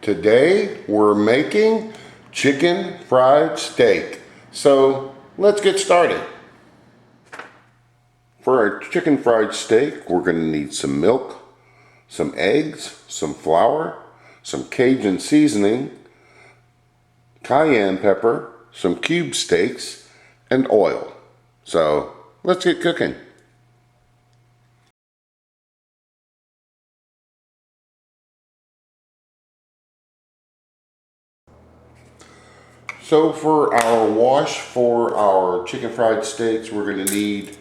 Today we're making chicken fried steak. So let's get started. For our chicken fried steak, we're going to need some milk, some eggs, some flour, some Cajun seasoning, cayenne pepper, some cube steaks, and oil. So let's get cooking. So for our wash for our chicken fried steaks, we're going to need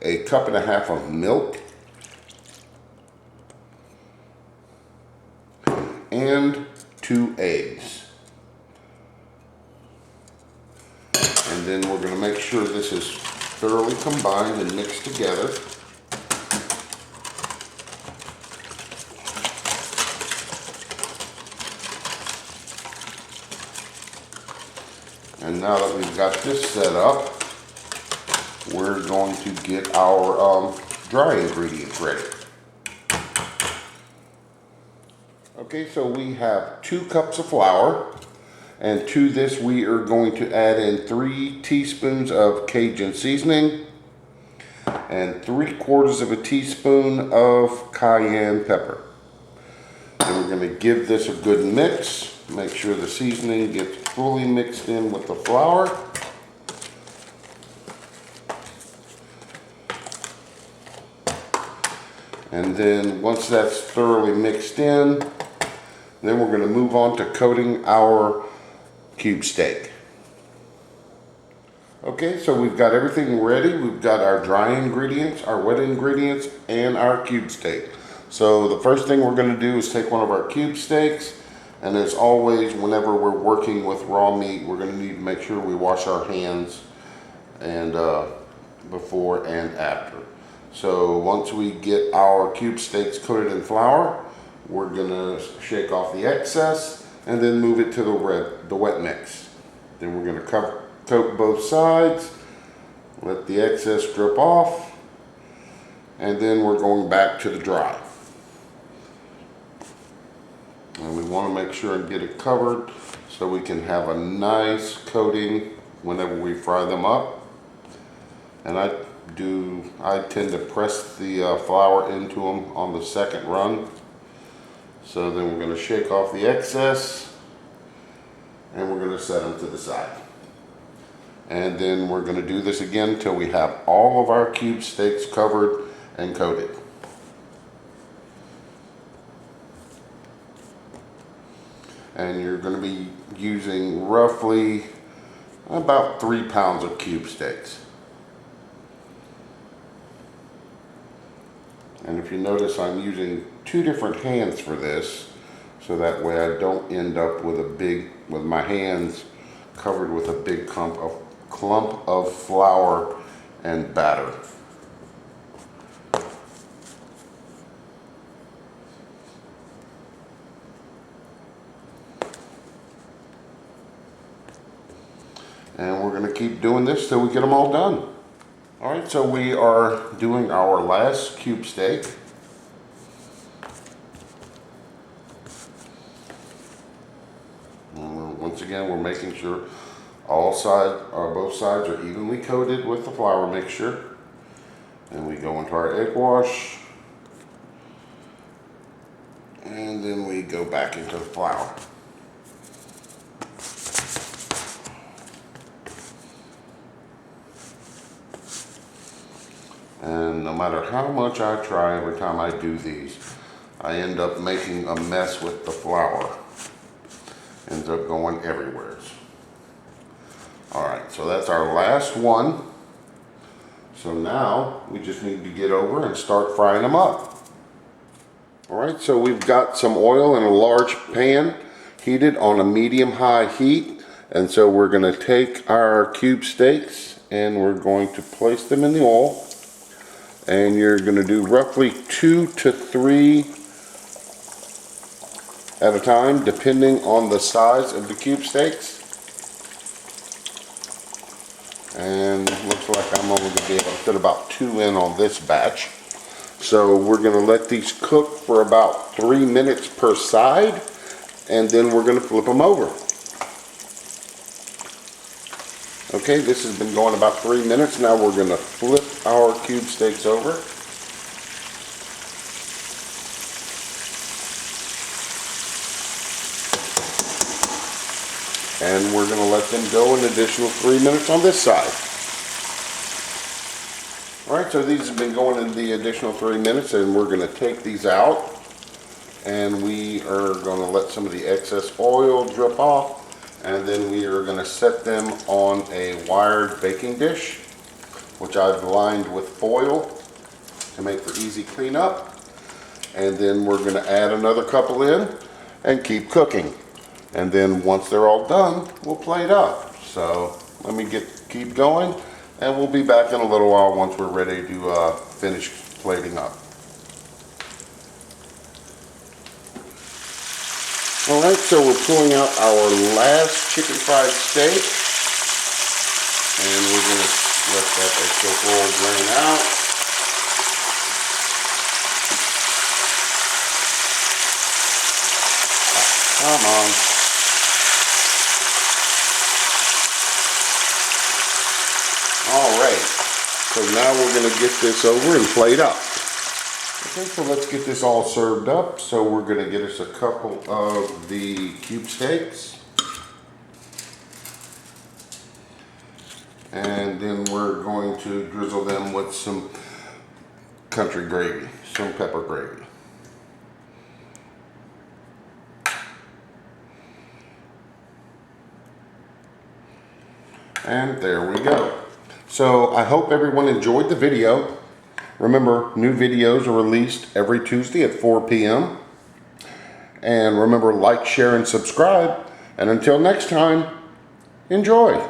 a cup and a half of milk and 2 eggs. And then we're going to make sure this is thoroughly combined and mixed together. And now that we've got this set up, we're going to get our dry ingredients ready. Okay, so we have 2 cups of flour, and to this we are going to add in 3 teaspoons of Cajun seasoning and 3/4 of a teaspoon of cayenne pepper. And we're going to give this a good mix. Make sure the seasoning gets fully mixed in with the flour. And then once that's thoroughly mixed in, then we're going to move on to coating our cube steak. Okay, so we've got everything ready. We've got our dry ingredients, our wet ingredients, and our cube steak. So the first thing we're going to do is take one of our cube steaks, and as always, whenever we're working with raw meat, we're going to need to make sure we wash our hands and before and after. So once we get our cube steaks coated in flour, we're going to shake off the excess and then move it to the wet mix. Then we're going to coat both sides, let the excess drip off, and then we're going back to the dry. And we want to make sure and get it covered so we can have a nice coating whenever we fry them up. And I tend to press the flour into them on the second run. So then we're going to shake off the excess and we're going to set them to the side. And then we're going to do this again until we have all of our cube steaks covered and coated. And you're going to be using roughly about 3 pounds of cube steaks. And if you notice, I'm using 2 different hands for this, so that way I don't end up with my hands covered with a big clump of flour and batter. And we're going to keep doing this till we get them all done. Alright, so we are doing our last cube steak. Once again, we're making sure both sides are evenly coated with the flour mixture. And we go into our egg wash. And then we go back into the flour. And no matter how much I try every time I do these, I end up making a mess with the flour. Ends up going everywhere. Alright, so that's our last one. So now we just need to get over and start frying them up. Alright, so we've got some oil in a large pan heated on a medium-high heat. And so we're going to take our cube steaks and we're going to place them in the oil. And you're going to do roughly 2 to 3 at a time, depending on the size of the cube steaks. And looks like I'm only going to be able to fit about 2 in on this batch. So we're going to let these cook for about 3 minutes per side. and then we're going to flip them over. Okay, this has been going about 3 minutes. Now we're going to flip our cube steaks over. And we're going to let them go an additional 3 minutes on this side. Alright, so these have been going in the additional 3 minutes, and we're going to take these out. And we are going to let some of the excess oil drip off. And then we are going to set them on a wired baking dish, which I've lined with foil to make for easy cleanup. And then we're going to add another couple in and keep cooking. And then once they're all done, we'll plate up. So let me keep going, and we'll be back in a little while once we're ready to finish plating up. Alright, so we're pulling out our last chicken fried steak, and we're going to let that extra oil drain out. Come on. Alright, so now we're going to get this over and plate up. Okay, so let's get this all served up. So we're going to get us a couple of the cube steaks. And then we're going to drizzle them with some country gravy, some pepper gravy. And there we go. So I hope everyone enjoyed the video. Remember, new videos are released every Tuesday at 4 p.m. And remember, like, share, and subscribe. And until next time, enjoy.